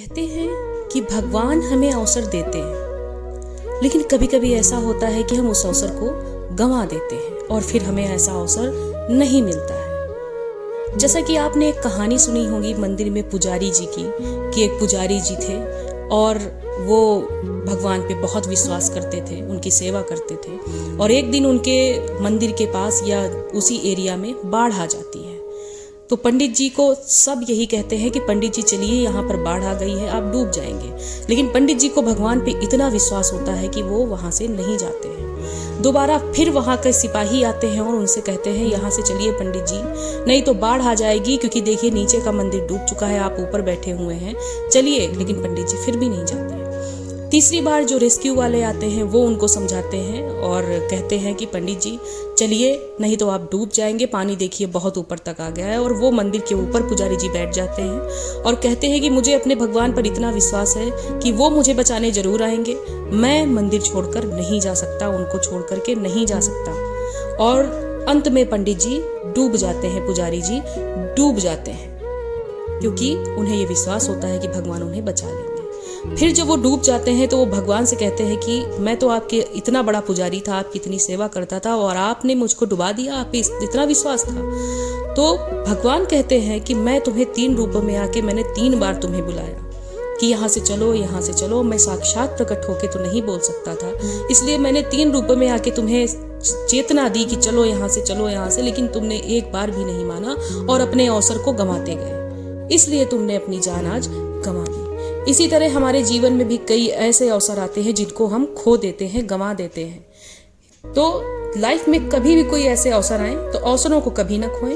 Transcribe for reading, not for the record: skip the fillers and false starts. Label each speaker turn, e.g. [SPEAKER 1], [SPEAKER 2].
[SPEAKER 1] कहते हैं कि भगवान हमें अवसर देते हैं, लेकिन कभी कभी ऐसा होता है कि हम उस अवसर को गंवा देते हैं और फिर हमें ऐसा अवसर नहीं मिलता है। जैसा कि आपने एक कहानी सुनी होगी मंदिर में पुजारी जी की, कि एक पुजारी जी थे और वो भगवान पे बहुत विश्वास करते थे, उनकी सेवा करते थे। और एक दिन उनके मंदिर के पास या उसी एरिया में बाढ़ आ जाती है। तो पंडित जी को सब यही कहते हैं कि पंडित जी चलिए, यहाँ पर बाढ़ आ गई है, आप डूब जाएंगे। लेकिन पंडित जी को भगवान पे इतना विश्वास होता है कि वो वहाँ से नहीं जाते हैं। दोबारा फिर वहाँ के सिपाही आते हैं और उनसे कहते हैं, यहाँ से चलिए पंडित जी, नहीं तो बाढ़ आ जाएगी, क्योंकि देखिए नीचे का मंदिर डूब चुका है, आप ऊपर बैठे हुए हैं, चलिए। लेकिन पंडित जी फिर भी नहीं जाते हैं। तीसरी बार जो रेस्क्यू वाले आते हैं वो उनको समझाते हैं और कहते हैं कि पंडित जी चलिए, नहीं तो आप डूब जाएंगे, पानी देखिए बहुत ऊपर तक आ गया है। और वो मंदिर के ऊपर पुजारी जी बैठ जाते हैं और कहते हैं कि मुझे अपने भगवान पर इतना विश्वास है कि वो मुझे बचाने जरूर आएंगे, मैं मंदिर छोड़कर नहीं जा सकता, उनको छोड़ करके नहीं जा सकता। और अंत में पंडित जी डूब जाते हैं, पुजारी जी डूब जाते हैं, क्योंकि उन्हें ये विश्वास होता है कि भगवान उन्हें बचा लेंगे। फिर जब वो डूब जाते हैं तो वो भगवान से कहते हैं कि मैं तो आपके इतना बड़ा पुजारी था, आपकी इतनी सेवा करता था और आपने मुझको डुबा दिया, आप पे इतना विश्वास था। तो भगवान कहते हैं कि मैं तुम्हें 3 रूपों में आके मैंने 3 बार तुम्हें बुलाया कि यहाँ से चलो, यहाँ से चलो। मैं साक्षात प्रकट होके तो नहीं बोल सकता था, इसलिए मैंने 3 रूपों में आके तुम्हें चेतना दी कि चलो यहाँ से, चलो यहाँ से। लेकिन तुमने एक बार भी नहीं माना और अपने अवसर को गंवाते गए, इसलिए तुमने अपनी जान आज गंवा दी। इसी तरह हमारे जीवन में भी कई ऐसे अवसर आते हैं जिनको हम खो देते हैं, गंवा देते हैं। तो लाइफ में कभी भी कोई ऐसे अवसर आए तो अवसरों को कभी ना खोएं।